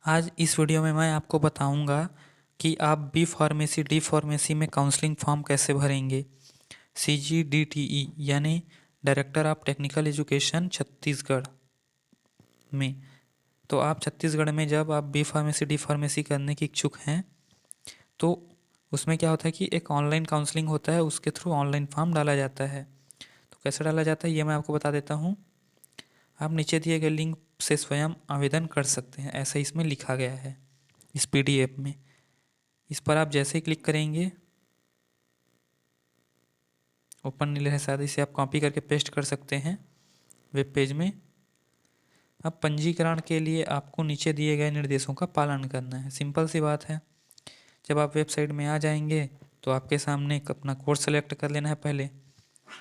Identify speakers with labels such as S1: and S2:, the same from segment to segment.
S1: आज इस वीडियो में मैं आपको बताऊंगा कि आप बी फार्मेसी डी फार्मेसी में काउंसलिंग फॉर्म कैसे भरेंगे। CGDTE यानी director of technical education Chhattisgarh में। तो आप छत्तीसगढ़ में जब आप बी फार्मेसी डी फार्मेसी करने की इच्छुक हैं तो उसमें क्या होता है कि एक ऑनलाइन काउंसलिंग होता है, उसके थ्रू ऑनलाइन फॉर्म डाला जाता है। तो कैसे डाला जाता है ये मैं आपको बता देता हूँ। आप नीचे दिए गए लिंक से स्वयं आवेदन कर सकते हैं, ऐसा इसमें लिखा गया है इस PDF में। इस पर आप जैसे ही क्लिक करेंगे ओपन नहीं ले रहा है, शायद इसे आप कॉपी करके पेस्ट कर सकते हैं वेब पेज में। अब पंजीकरण के लिए आपको नीचे दिए गए निर्देशों का पालन करना है, सिंपल सी बात है। जब आप वेबसाइट में आ जाएंगे तो आपके सामने एक अपना कोर्स सेलेक्ट कर लेना है। पहले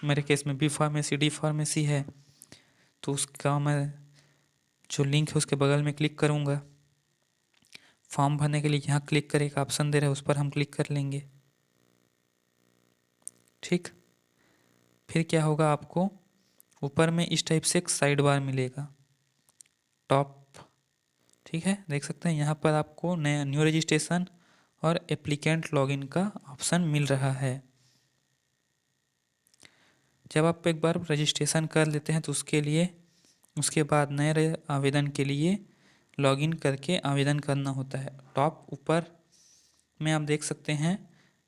S1: मेरे केस में बी फार्मेसी डी फार्मेसी है, तो उसका मैं जो लिंक है उसके बगल में क्लिक करूँगा। फॉर्म भरने के लिए यहाँ क्लिक कर एक ऑप्शन दे रहा है, उस पर हम क्लिक कर लेंगे। ठीक, फिर क्या होगा, आपको ऊपर में इस टाइप से एक साइड बार मिलेगा टॉप। ठीक है, देख सकते हैं यहाँ पर आपको नया न्यू रजिस्ट्रेशन और एप्लीकेंट लॉगिन का ऑप्शन मिल रहा है। जब आप एक बार रजिस्ट्रेशन कर लेते हैं तो उसके बाद नए आवेदन के लिए लॉगिन करके आवेदन करना होता है। टॉप ऊपर में आप देख सकते हैं,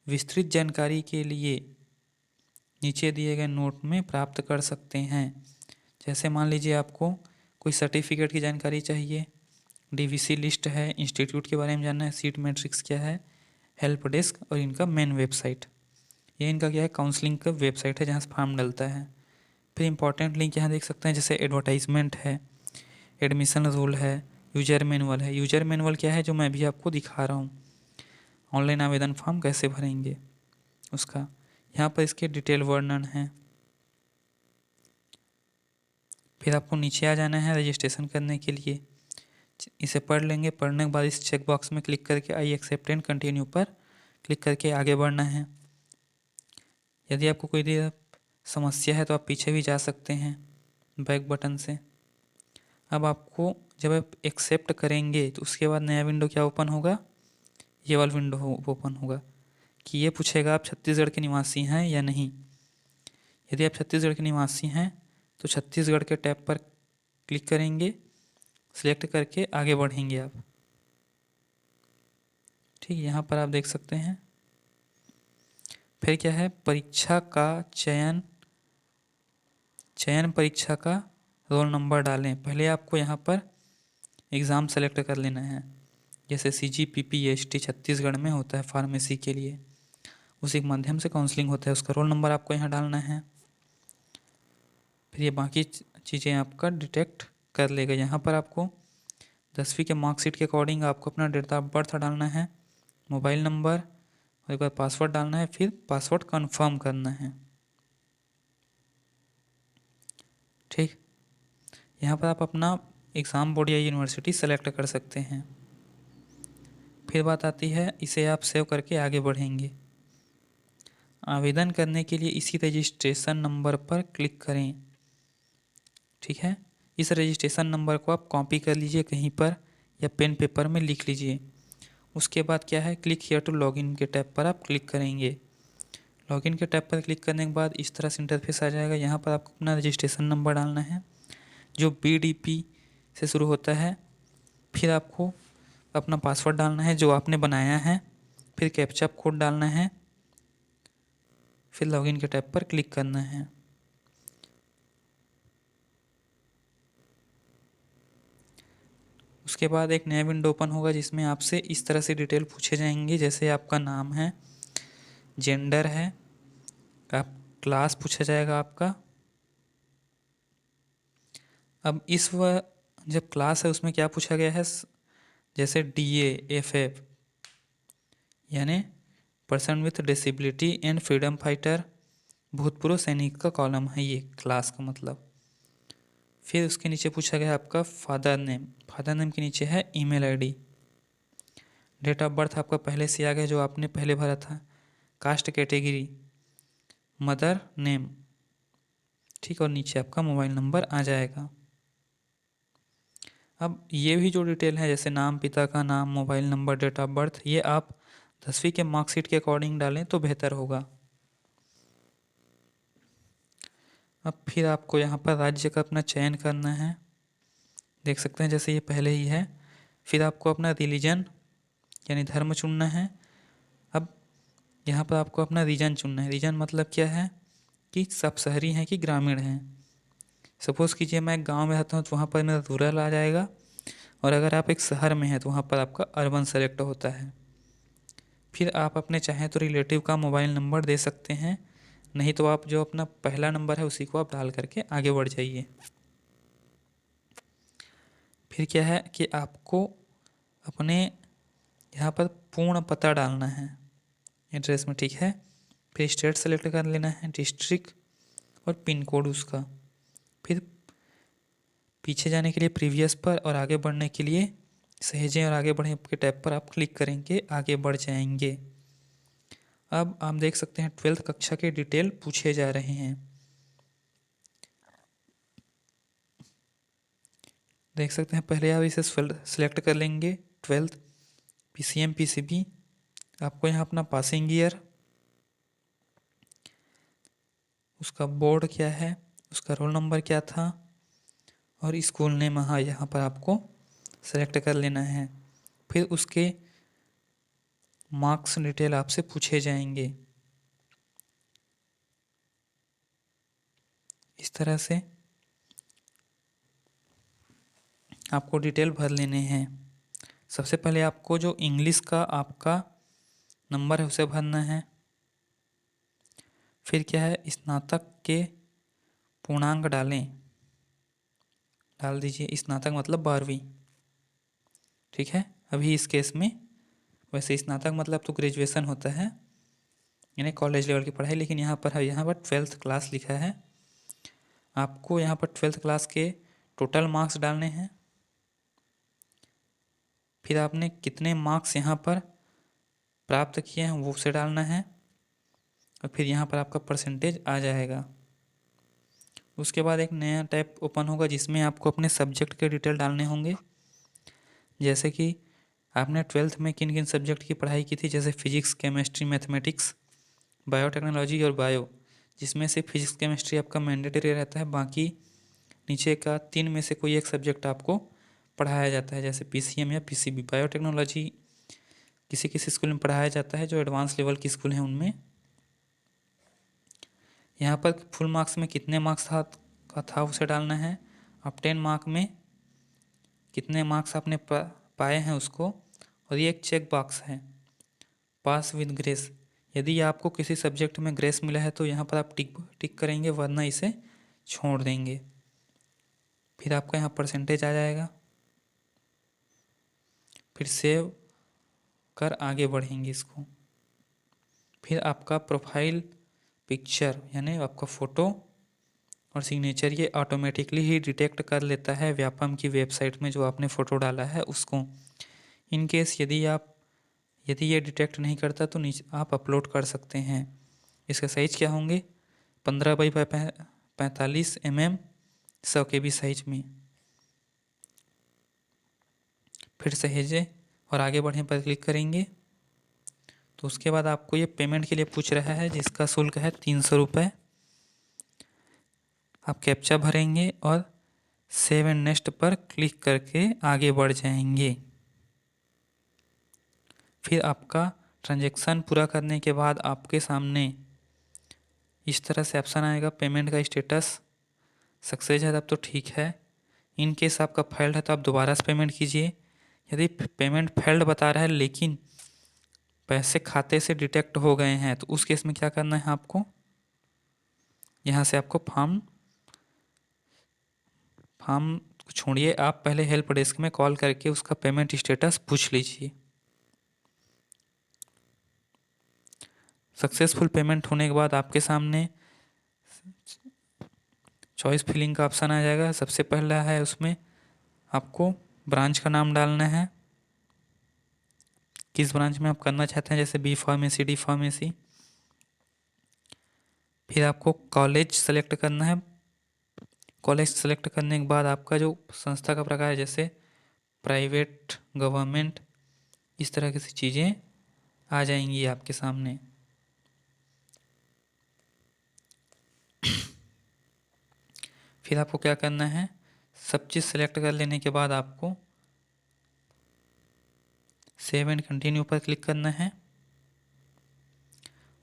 S1: विस्तृत जानकारी के लिए नीचे दिए गए नोट में प्राप्त कर सकते हैं। जैसे मान लीजिए आपको कोई सर्टिफिकेट की जानकारी चाहिए, DVC लिस्ट है, इंस्टीट्यूट के बारे में जानना है, सीट मैट्रिक्स क्या है, हेल्प डेस्क और इनका मेन वेबसाइट। ये इनका क्या है, काउंसलिंग का वेबसाइट है जहाँ से फॉर्म डलता है। फिर इंपॉर्टेंट लिंक यहाँ देख सकते हैं, जैसे एडवर्टाइजमेंट है, एडमिशन रूल है, यूजर मैनुअल है। यूजर मैनुअल क्या है, जो मैं भी आपको दिखा रहा हूँ, ऑनलाइन आवेदन फॉर्म कैसे भरेंगे उसका। यहाँ पर इसके डिटेल वर्णन है। फिर आपको नीचे आ जाना है रजिस्ट्रेशन करने के लिए, इसे पढ़ लेंगे। पढ़ने के बाद इस चेक बॉक्स में क्लिक करके आई एक्सेप्ट एंड कंटिन्यू पर क्लिक करके आगे बढ़ना है। यदि आपको कोई समस्या है तो आप पीछे भी जा सकते हैं बैक बटन से। अब आपको जब आप एक्सेप्ट करेंगे तो उसके बाद नया विंडो क्या ओपन होगा, ये वाला विंडो ओपन होगा कि ये पूछेगा आप छत्तीसगढ़ के निवासी हैं या नहीं। यदि आप छत्तीसगढ़ के निवासी हैं तो छत्तीसगढ़ के टैब पर क्लिक करेंगे, सिलेक्ट करके आगे बढ़ेंगे आप। ठीक, यहाँ पर आप देख सकते हैं। फिर क्या है, परीक्षा का चयन परीक्षा का रोल नंबर डालें। पहले आपको यहाँ पर एग्ज़ाम सेलेक्ट कर लेना है, जैसे CGPPST छत्तीसगढ़ में होता है फार्मेसी के लिए, उसी के माध्यम से काउंसलिंग होता है। उसका रोल नंबर आपको यहाँ डालना है। फिर ये बाकी चीज़ें आपका डिटेक्ट कर लेगा। यहाँ पर आपको 10वीं के मार्कशीट के अकॉर्डिंग आपको अपना डेट ऑफ बर्थ डालना है, मोबाइल नंबर और एक बार पासवर्ड डालना है, फिर पासवर्ड कंफर्म करना है। ठीक, यहाँ पर आप अपना एग्ज़ाम बोर्ड या यूनिवर्सिटी सेलेक्ट कर सकते हैं। फिर बात आती है, इसे आप सेव करके आगे बढ़ेंगे। आवेदन करने के लिए इसी रजिस्ट्रेशन नंबर पर क्लिक करें। ठीक है, इस रजिस्ट्रेशन नंबर को आप कॉपी कर लीजिए कहीं पर या पेन पेपर में लिख लीजिए। उसके बाद क्या है, क्लिक हियर टू लॉगिन के टैब पर आप क्लिक करेंगे। लॉगिन के टैब पर क्लिक करने के बाद इस तरह से इंटरफेस आ जाएगा। यहाँ पर आपको अपना रजिस्ट्रेशन नंबर डालना है जो BDP से शुरू होता है। फिर आपको अपना पासवर्ड डालना है जो आपने बनाया है, फिर कैप्चा कोड डालना है, फिर लॉगिन के टैब पर क्लिक करना है। उसके बाद एक नया विंडो ओपन होगा जिसमें आपसे इस तरह से डिटेल पूछे जाएंगे, जैसे आपका नाम है, जेंडर है, आप क्लास पूछा जाएगा आपका। अब जब क्लास है उसमें क्या पूछा गया है, जैसे DA FF यानी person with disability and freedom fighter, भूतपूर्व सैनिक का कॉलम है ये क्लास का मतलब। फिर उसके नीचे पूछा गया आपका फादर नेम के नीचे है email ID। Date of birth आपका पहले से आ गया जो आपने पहले भरा था। कास्ट कैटेगरी मदर नेम, ठीक, और नीचे आपका मोबाइल नंबर आ जाएगा। अब ये भी जो डिटेल है जैसे नाम, पिता का नाम, mobile number, date of birth, ये आप 10वीं के मार्कशीट के अकॉर्डिंग डालें तो बेहतर होगा। अब फिर आपको यहाँ पर राज्य का अपना चयन करना है, देख सकते हैं जैसे ये पहले ही है। फिर आपको अपना रिलीजन यानी धर्म चुनना है। अब यहाँ पर आपको अपना रीजन चुनना है। रीजन मतलब क्या है कि सब शहरी हैं कि ग्रामीण हैं। सपोज़ कीजिए मैं एक गांव में रहता हूँ तो वहाँ पर मेरा रूरल आ जाएगा, और अगर आप एक शहर में हैं तो वहाँ पर आपका अर्बन सेलेक्ट होता है। फिर आप अपने चाहें तो रिलेटिव का मोबाइल नंबर दे सकते हैं, नहीं तो आप जो अपना पहला नंबर है उसी को आप डाल करके आगे बढ़ जाइए। फिर क्या है कि आपको अपने यहाँ पर पूर्ण पता डालना है एड्रेस में, ठीक है। फिर स्टेट सेलेक्ट कर लेना है, डिस्ट्रिक्ट और पिन कोड उसका। फिर पीछे जाने के लिए प्रीवियस पर और आगे बढ़ने के लिए सहेजें और आगे बढ़ें के टैब पर आप क्लिक करेंगे, आगे बढ़ जाएंगे। अब आप देख सकते हैं 12th कक्षा के डिटेल पूछे जा रहे हैं, देख सकते हैं। पहले आप इसे सेलेक्ट कर लेंगे 12th पीसीएम पीसीबी। आपको यहाँ अपना पासिंग ईयर, उसका बोर्ड क्या है, उसका रोल नंबर क्या था और स्कूल नेम यहाँ पर आपको सेलेक्ट कर लेना है। फिर उसके मार्क्स डिटेल आपसे पूछे जाएंगे इस तरह से आपको डिटेल भर लेने हैं। सबसे पहले आपको जो इंग्लिश का आपका नंबर है उसे भरना है। फिर क्या है, स्नातक के पूर्णांक डाल दीजिए। स्नातक मतलब 12वीं, ठीक है। अभी इस केस में वैसे स्नातक मतलब तो ग्रेजुएशन होता है यानी कॉलेज लेवल की पढ़ाई, लेकिन यहाँ पर 12th क्लास लिखा है। आपको यहाँ पर 12th क्लास के टोटल मार्क्स डालने हैं। फिर आपने कितने मार्क्स यहाँ पर प्राप्त किए हैं वो उसे डालना है, और फिर यहाँ पर आपका परसेंटेज आ जाएगा। उसके बाद एक नया टैब ओपन होगा जिसमें आपको अपने सब्जेक्ट के डिटेल डालने होंगे, जैसे कि आपने 12th में किन किन सब्जेक्ट की पढ़ाई की थी, जैसे फिजिक्स, केमिस्ट्री, मैथमेटिक्स, बायोटेक्नोलॉजी और बायो, जिसमें से फिजिक्स केमिस्ट्री आपका मैंडेटरी रहता है। बाकी नीचे का 3 में से कोई एक सब्जेक्ट आपको पढ़ाया जाता है, जैसे पीसीएम या पीसीबी। बायोटेक्नोलॉजी किसी किसी स्कूल में पढ़ाया जाता है, जो एडवांस लेवल की स्कूल हैं उनमें। यहाँ पर फुल मार्क्स में कितने मार्क्स था उसे डालना है। अब 10 मार्क में कितने मार्क्स आपने पाए हैं उसको, और ये एक चेक बॉक्स है, पास विद ग्रेस। यदि आपको किसी सब्जेक्ट में ग्रेस मिला है तो यहाँ पर आप टिक करेंगे, वरना इसे छोड़ देंगे। फिर आपका यहाँ परसेंटेज आ जाएगा। फिर सेव कर आगे बढ़ेंगे इसको। फिर आपका प्रोफाइल पिक्चर यानी आपका फ़ोटो और सिग्नेचर ये ऑटोमेटिकली ही डिटेक्ट कर लेता है व्यापम की वेबसाइट में जो आपने फ़ोटो डाला है उसको। इन केस यदि ये डिटेक्ट नहीं करता तो नीचे आप अपलोड कर सकते हैं। इसका साइज़ क्या होंगे, 15x45 mm 100 KB साइज में। फिर सहेजे और आगे बढ़ने पर क्लिक करेंगे तो उसके बाद आपको ये पेमेंट के लिए पूछ रहा है, जिसका शुल्क है 300 रुपये। आप कैप्चा भरेंगे और सेव एंड नेक्स्ट पर क्लिक करके आगे बढ़ जाएंगे। फिर आपका ट्रांजैक्शन पूरा करने के बाद आपके सामने इस तरह से ऑप्शन आएगा, पेमेंट का स्टेटस सक्सेस है तब तो ठीक है। इन केस आपका फेल्ड है तो आप दोबारा से पेमेंट कीजिए। यदि पेमेंट फेल्ड बता रहा है लेकिन पैसे खाते से डिटेक्ट हो गए हैं तो उस केस में क्या करना है, आपको यहाँ से आपको फॉर्म छोड़िए, आप पहले हेल्प डेस्क में कॉल करके उसका पेमेंट स्टेटस पूछ लीजिए। सक्सेसफुल पेमेंट होने के बाद आपके सामने चॉइस फिलिंग का ऑप्शन आ जाएगा। सबसे पहला है उसमें आपको ब्रांच का नाम डालना है, किस ब्रांच में आप करना चाहते हैं, जैसे बी फार्मेसी, डी फार्मेसी। फिर आपको कॉलेज सेलेक्ट करना है। कॉलेज सेलेक्ट करने के बाद आपका जो संस्था का प्रकार है, जैसे प्राइवेट, गवर्नमेंट, इस तरह की चीज़ें आ जाएंगी आपके सामने। फिर आपको क्या करना है, सब चीज़ सेलेक्ट कर लेने के बाद आपको सेव एंड कंटिन्यू पर क्लिक करना है।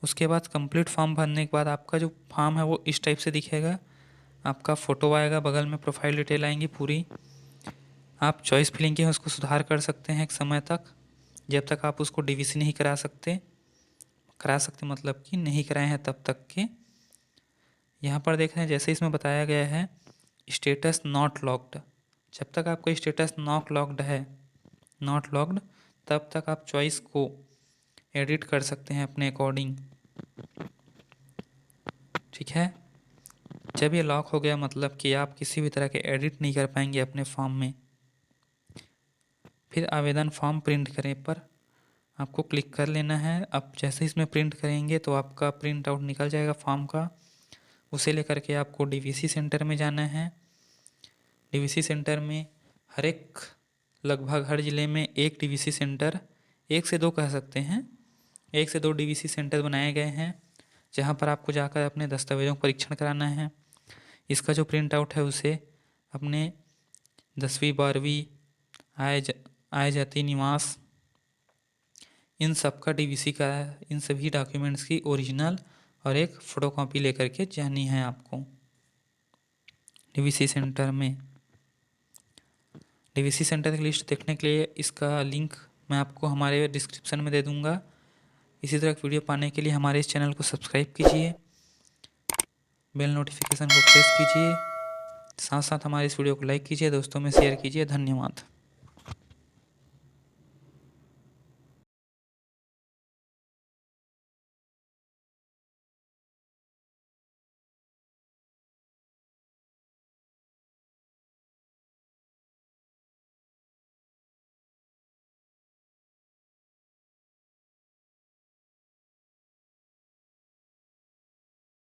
S1: उसके बाद कंप्लीट फॉर्म भरने के बाद आपका जो फॉर्म है वो इस टाइप से दिखेगा। आपका फ़ोटो आएगा, बगल में प्रोफाइल डिटेल आएंगी पूरी। आप चॉइस फिलिंग की है उसको सुधार कर सकते हैं एक समय तक, जब तक आप उसको डीवीसी नहीं करा सकते मतलब कि नहीं कराए हैं तब तक के। यहाँ पर देख रहे हैं जैसे इसमें बताया गया है स्टेटस नॉट लॉक्ड, जब तक आपका स्टेटस नॉट लॉक्ड तब तक आप चॉइस को एडिट कर सकते हैं अपने अकॉर्डिंग। ठीक है, जब ये लॉक हो गया मतलब कि आप किसी भी तरह के एडिट नहीं कर पाएंगे अपने फॉर्म में। फिर आवेदन फॉर्म प्रिंट करें पर आपको क्लिक कर लेना है। अब जैसे इसमें प्रिंट करेंगे तो आपका प्रिंट आउट निकल जाएगा फॉर्म का। उसे लेकर के आपको डीवीसी सेंटर में जाना है। डीवीसी सेंटर में लगभग हर ज़िले में एक डीवीसी सेंटर, 1 से 2 कह सकते हैं, 1 से 2 डीवीसी सेंटर बनाए गए हैं जहां पर आपको जाकर अपने दस्तावेज़ों का परीक्षण कराना है। इसका जो प्रिंट आउट है उसे अपने 10वीं 12वीं, आय जाति निवास, इन सब का डीवीसी का, इन सभी डॉक्यूमेंट्स की ओरिजिनल और एक फ़ोटोकॉपी लेकर के जानी है आपको डीवीसी सेंटर में। डीवीसी सेंटर की लिस्ट देखने के लिए इसका लिंक मैं आपको हमारे डिस्क्रिप्शन में दे दूंगा। इसी तरह की वीडियो पाने के लिए हमारे इस चैनल को सब्सक्राइब कीजिए, बेल नोटिफिकेशन को प्रेस कीजिए, साथ साथ हमारे इस वीडियो को लाइक कीजिए, दोस्तों में शेयर कीजिए। धन्यवाद।